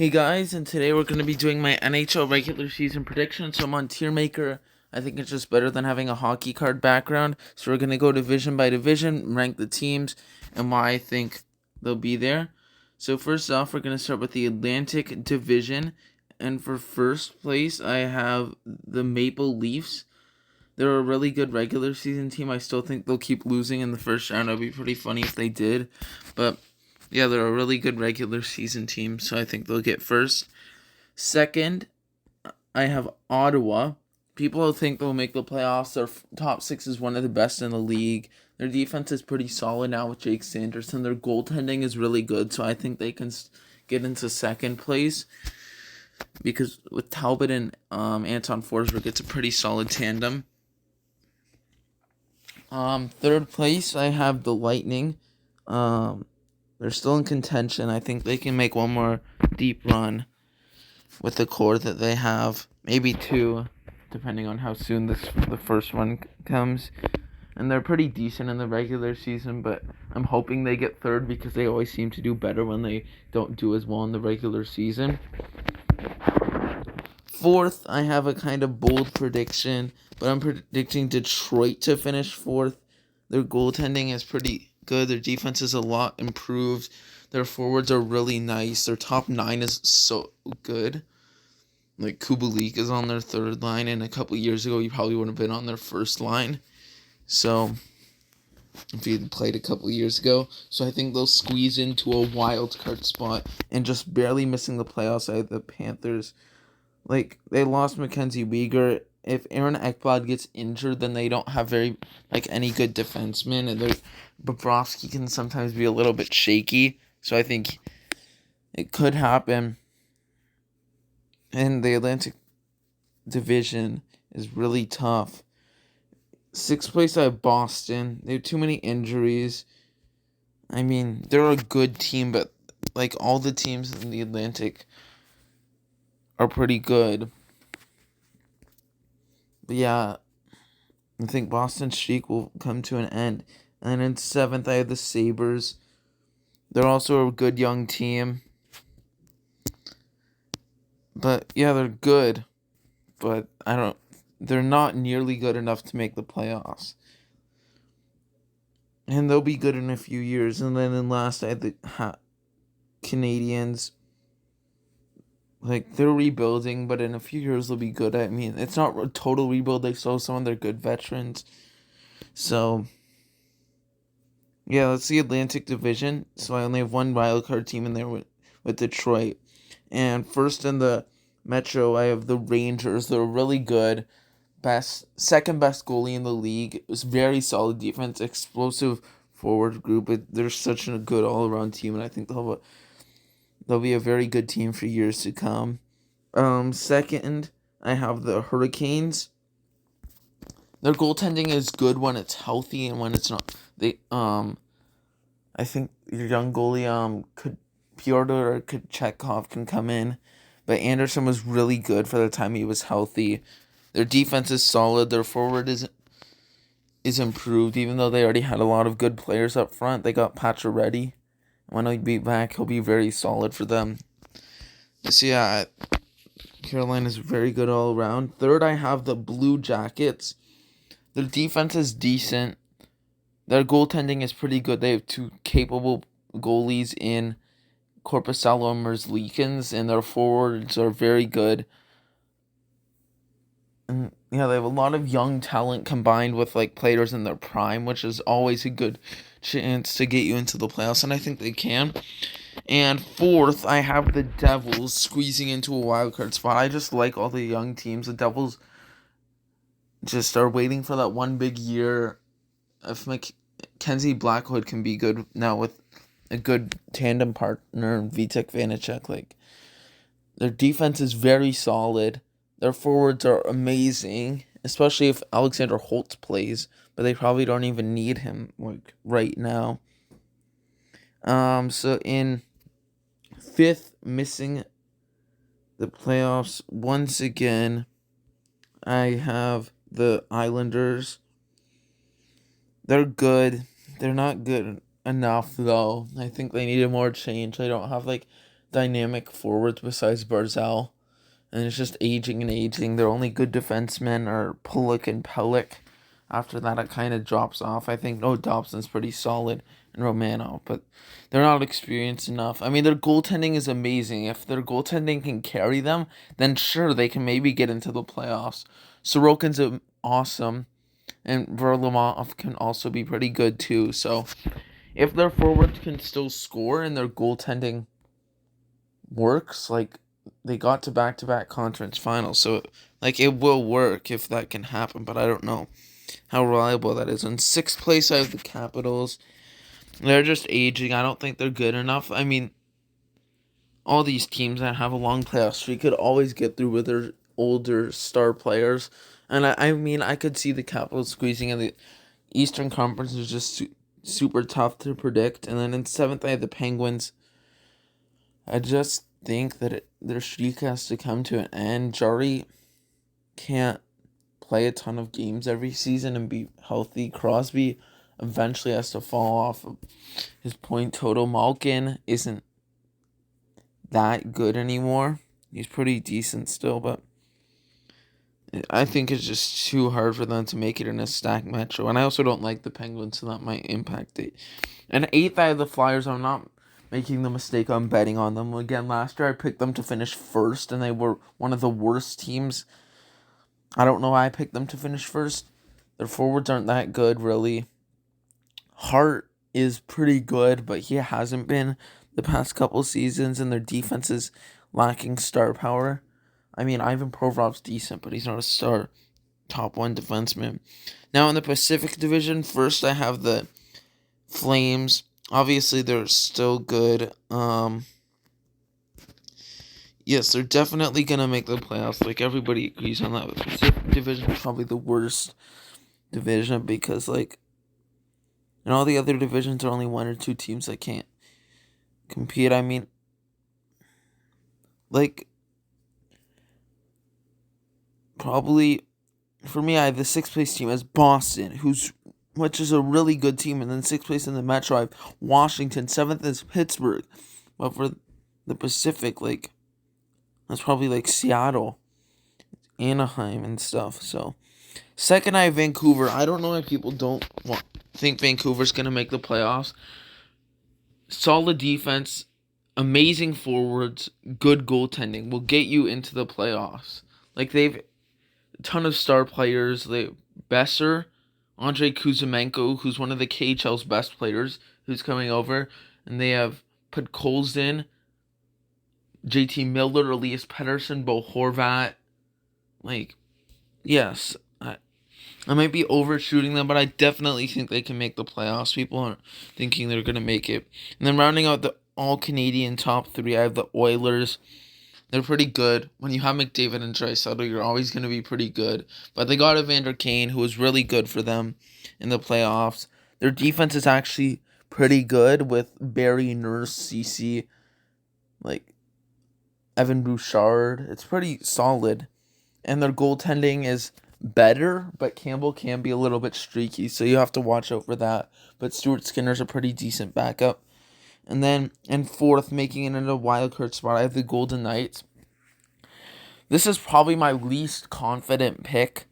Hey guys, and today we're going to be doing my NHL regular season prediction. So I'm on Tier Maker. I think it's just better than having a hockey card background. So we're going to go division by division, rank the teams, and why I think they'll be there. So first off, we're going to start with the Atlantic Division. And for first place, I have the Maple Leafs. They're a really good regular season team. I still think they'll keep losing in the first round. It would be pretty funny if they did. But yeah, they're a really good regular season team, so I think they'll get first. Second, I have Ottawa. People think they'll make the playoffs. Their top six is one of the best in the league. Their defense is pretty solid now with Jake Sanderson. Their goaltending is really good, so I think they can get into second place because with Talbot and Anton Forsberg, it's a pretty solid tandem. Third place, I have the Lightning. They're still in contention. I think they can make one more deep run with the core that they have. Maybe two, depending on how soon the first one comes. And they're pretty decent in the regular season, but I'm hoping they get third because they always seem to do better when they don't do as well in the regular season. Fourth, I have a kind of bold prediction, but I'm predicting Detroit to finish fourth. Their goaltending is pretty good. Their defense is a lot improved. Their forwards are really nice. Their top nine is so good. Like Kubalik is on their third line, and a couple years ago, he probably would have been on their first line. So, if he had played a couple years ago. So I think they'll squeeze into a wild card spot and just barely missing the playoffs out of the Panthers. Like, they lost Mackenzie Weegar. If Aaron Ekblad gets injured, then they don't have any good defensemen. And Bobrovsky can sometimes be a little bit shaky. So I think it could happen. And the Atlantic Division is really tough. Sixth place, I have Boston. They have too many injuries. I mean, they're a good team, but all the teams in the Atlantic are pretty good. But yeah, I think Boston's streak will come to an end. And in seventh, I have the Sabres. They're also a good young team. But yeah, they're good. But they're not nearly good enough to make the playoffs. And they'll be good in a few years. And then in last, I had the Canadians. They're rebuilding, but in a few years they'll be good. I mean, it's not a total rebuild. They still have some of their good veterans. So, yeah, that's the Atlantic Division. So I only have one wildcard team in there with Detroit. And first in the Metro, I have the Rangers. They're really good. Second best goalie in the league. It was very solid defense, explosive forward group. They're such a good all-around team, and I think they'll be a very good team for years to come. Second, I have the Hurricanes. Their goaltending is good when it's healthy and when it's not. I think your young goalie, Pyotr or Kochetkov can come in, but Anderson was really good for the time he was healthy. Their defense is solid. Their forward is improved, even though they already had a lot of good players up front. They got Pacioretty. When he'll be back, he'll be very solid for them. So yeah, Carolina's very good all around. Third, I have the Blue Jackets. Their defense is decent. Their goaltending is pretty good. They have two capable goalies in Korpisalo and Merzlikins, and their forwards are very good. And yeah, they have a lot of young talent combined with players in their prime, which is always a good chance to get you into the playoffs, and I think they can. And fourth, I have the Devils squeezing into a wild card spot. I just like all the young teams. The Devils just are waiting for that one big year. If Mackenzie Blackwood can be good now with a good tandem partner, Vitek Vanacek, their defense is very solid. Their forwards are amazing, especially if Alexander Holtz plays, but they probably don't even need him right now. So in fifth, missing the playoffs once again, I have the Islanders. They're good. They're not good enough though. I think they need more change. They don't have dynamic forwards besides Barzal. And it's just aging and aging. Their only good defensemen are Pulick and Pellick. After that, it kind of drops off. I think Dobson's pretty solid and Romano, but they're not experienced enough. I mean, their goaltending is amazing. If their goaltending can carry them, then sure, they can maybe get into the playoffs. Sorokin's awesome, and Varlamov can also be pretty good too. So if their forwards can still score and their goaltending works, like they got to back-to-back conference finals, so like it will work if that can happen, but I don't know how reliable that is. In sixth place, I have the Capitals. They're just aging. I don't think they're good enough. I mean, all these teams that have a long playoff streak could always get through with their older star players, and I mean, I could see the Capitals squeezing in. The Eastern Conference is just super tough to predict. And then in seventh, I have the Penguins. I just think that their streak has to come to an end. Jari can't play a ton of games every season and be healthy. Crosby eventually has to fall off of his point total. Malkin isn't that good anymore. He's pretty decent still, but I think it's just too hard for them to make it in a stacked Metro. And I also don't like the Penguins, so that might impact it. And eighth, I have the Flyers. I'm not making the mistake on betting on them. Again, last year I picked them to finish first, and they were one of the worst teams. I don't know why I picked them to finish first. Their forwards aren't that good, really. Hart is pretty good, but he hasn't been the past couple seasons, and their defense is lacking star power. I mean, Ivan Provorov's decent, but he's not a star top one defenseman. Now in the Pacific Division, first I have the Flames. Obviously, they're still good. Yes, they're definitely going to make the playoffs. Like, everybody agrees on that. The Pacific Division is probably the worst division because, like, in all the other divisions, there are only one or two teams that can't compete. I mean, like, probably, for me, I have the sixth place team as Boston, which is a really good team. And then sixth place in the Metro, I have Washington. Seventh is Pittsburgh. But for the Pacific, like, that's probably like Seattle, Anaheim, and stuff. So, second, I have Vancouver. I don't know why people don't think Vancouver's going to make the playoffs. Solid defense, amazing forwards, good goaltending will get you into the playoffs. Like, they've a ton of star players. Besser, Andrei Kuzmenko, who's one of the KHL's best players, who's coming over. And they have Podkolzin, JT Miller, Elias Pettersson, Bo Horvat. Like, yes, I might be overshooting them, but I definitely think they can make the playoffs. People aren't thinking they're going to make it. And then rounding out the all-Canadian top three, I have the Oilers. They're pretty good. When you have McDavid and Draisaitl, you're always going to be pretty good. But they got Evander Kane, who was really good for them in the playoffs. Their defense is actually pretty good with Barry, Nurse, CC, like Evan Bouchard. It's pretty solid. And their goaltending is better, but Campbell can be a little bit streaky, so you have to watch out for that. But Stuart Skinner's a pretty decent backup. And then in fourth, making it into a wildcard spot, I have the Golden Knights. This is probably my least confident pick.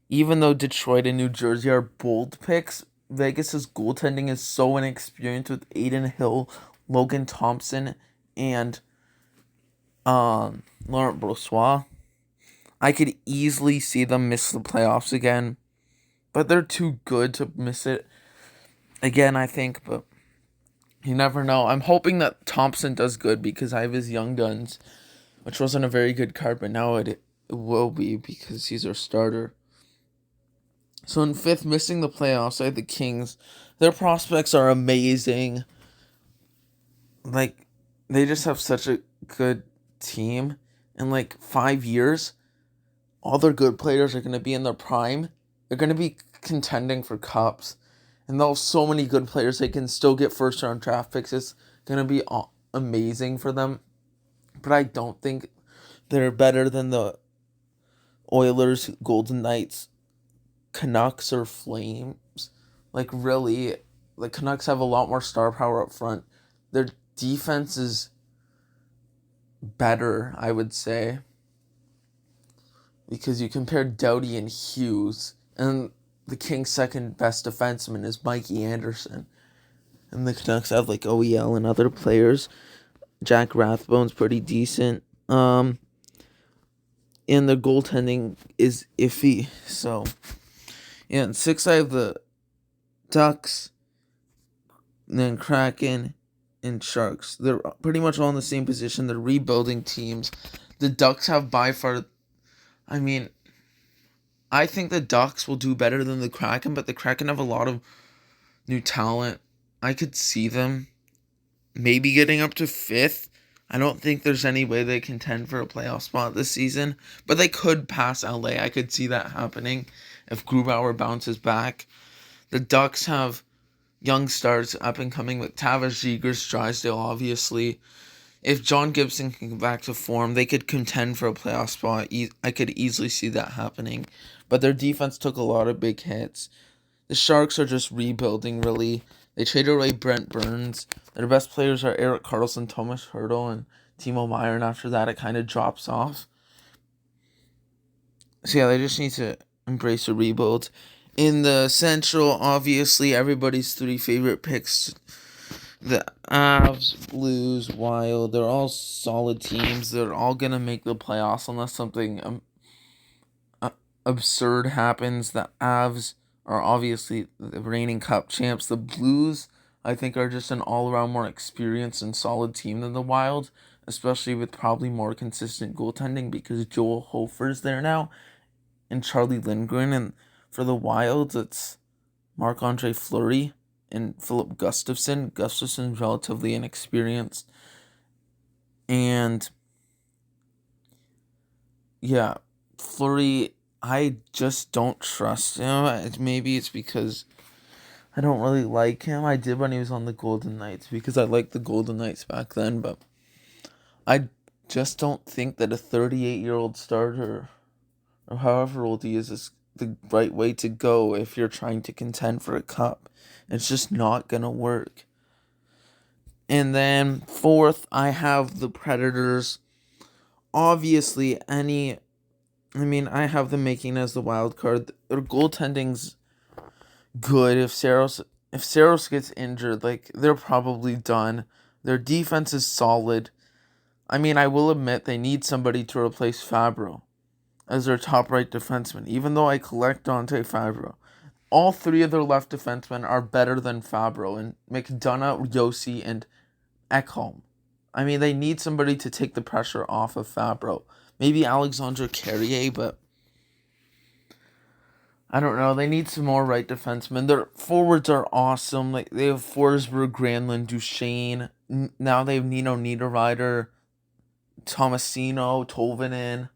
Even though Detroit and New Jersey are bold picks, Vegas' goaltending is so inexperienced with Aiden Hill, Logan Thompson, and Laurent Brossoit. I could easily see them miss the playoffs again. But they're too good to miss it again, I think. But you never know. I'm hoping that Thompson does good because I have his Young Guns, which wasn't a very good card, but now it will be because he's our starter. So in fifth, missing the playoffs, I have the Kings. Their prospects are amazing. Like, they just have such a good team. In like 5 years, all their good players are going to be in their prime. They're going to be contending for cups. And they'll have so many good players, they can still get first-round draft picks. It's going to be amazing for them. But I don't think they're better than the Oilers, Golden Knights, Canucks, or Flames. Like, really, the Canucks have a lot more star power up front. Their defense is better, I would say, because you compare Doughty and Hughes, and the Kings' second best defenseman is Mikey Anderson. And the Canucks have like OEL and other players. Jack Rathbone's pretty decent. And the goaltending is iffy. So, yeah, in 6 I have the Ducks, then Kraken, and Sharks. They're pretty much all in the same position. They're rebuilding teams. The Ducks have by far, I mean, I think the Ducks will do better than the Kraken, but the Kraken have a lot of new talent. I could see them maybe getting up to 5th. I don't think there's any way they contend for a playoff spot this season, but they could pass LA. I could see that happening if Grubauer bounces back. The Ducks have young stars up and coming with Tavares, Zegers, Drysdale, obviously. If John Gibson can get back to form, they could contend for a playoff spot. I could easily see that happening. But their defense took a lot of big hits. The Sharks are just rebuilding, really. They traded away Brent Burns. Their best players are Erik Karlsson, Thomas Hertl, and Timo Meier, and after that it kind of drops off. So yeah, they just need to embrace a rebuild. In the Central, obviously, everybody's 3 favorite picks. The Avs, Blues, Wild, they're all solid teams. They're all going to make the playoffs unless something absurd happens. The Avs are obviously the reigning cup champs. The Blues, I think, are just an all-around more experienced and solid team than the Wild, especially with probably more consistent goaltending because Joel Hofer's there now and Charlie Lindgren. And for the Wild, it's Marc-Andre Fleury and Philip Gustafsson. Gustafsson's relatively inexperienced. And yeah, Fleury, I just don't trust him. Maybe it's because I don't really like him. I did when he was on the Golden Knights because I liked the Golden Knights back then, but I just don't think that a 38-year-old starter, or however old he is the right way to go if you're trying to contend for a cup. It's just not going to work. And then 4th, I have the Predators. Obviously, I have them making as the wild card. Their goaltending's good. If Saros gets injured, they're probably done. Their defense is solid. I will admit they need somebody to replace Fabro as their top right defenseman, even though I collect Dante Fabro. All 3 of their left defensemen are better than Fabro, and McDonough, Yossi, and Ekholm. They need somebody to take the pressure off of Fabro. Maybe Alexandre Carrier, but I don't know. They need some more right defensemen. Their forwards are awesome. They have Forsberg, Granlund, Duchesne. Now they have Nino Niederreiter, Tomasino, Tolvanen.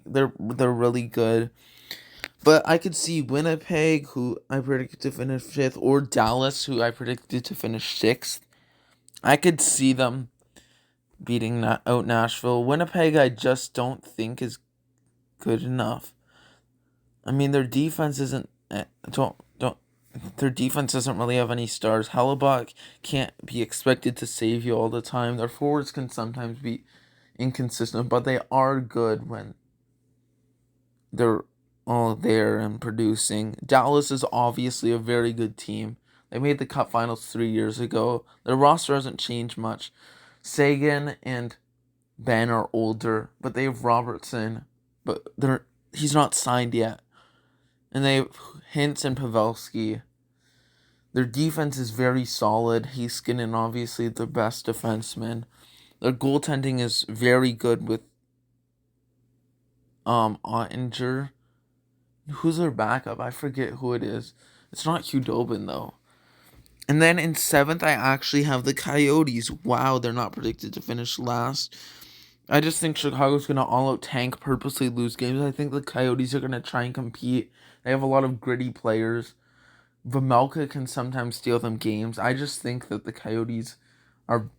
They're really good. But I could see Winnipeg, who I predicted to finish 5th, or Dallas, who I predicted to finish 6th. I could see them beating out Nashville. Winnipeg, I just don't think is good enough. Their defense isn't. Their defense doesn't really have any stars. Hellebuck can't be expected to save you all the time. Their forwards can sometimes be inconsistent, but they are good when they're all there and producing. Dallas is obviously a very good team. They made the Cup Finals 3 years ago. Their roster hasn't changed much. Sagan and Ben are older, but they have Robertson, but he's not signed yet. And they have Hintz and Pavelski. Their defense is very solid. Heiskanen, obviously, the best defenseman. Their goaltending is very good with Ottinger. Who's their backup? I forget who it is. It's not Hudobin, though. And then in 7th, I actually have the Coyotes. Wow, they're not predicted to finish last. I just think Chicago's going to all-out tank, purposely lose games. I think the Coyotes are going to try and compete. They have a lot of gritty players. Vejmelka can sometimes steal them games. I just think that the Coyotes are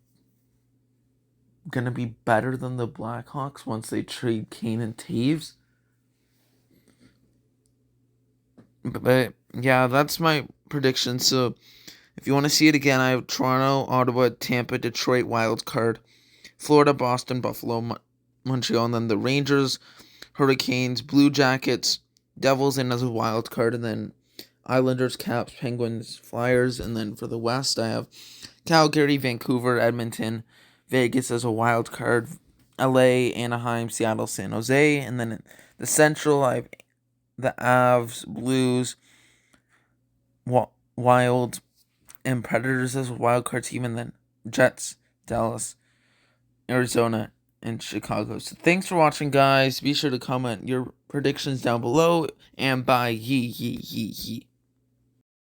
going to be better than the Blackhawks once they trade Kane and Taves. But yeah, that's my prediction. So if you want to see it again, I have Toronto, Ottawa, Tampa, Detroit wild card. Florida, Boston, Buffalo, Montreal, and then the Rangers, Hurricanes, Blue Jackets, Devils in as a wild card, and then Islanders, Caps, Penguins, Flyers, and then for the West, I have Calgary, Vancouver, Edmonton, Vegas as a wild card, LA, Anaheim, Seattle, San Jose, and then in the Central, I have the Avs, Blues, Wild, and Predators as a wild card team, and then Jets, Dallas, Arizona, and Chicago. So thanks for watching, guys. Be sure to comment your predictions down below, and bye. Yee.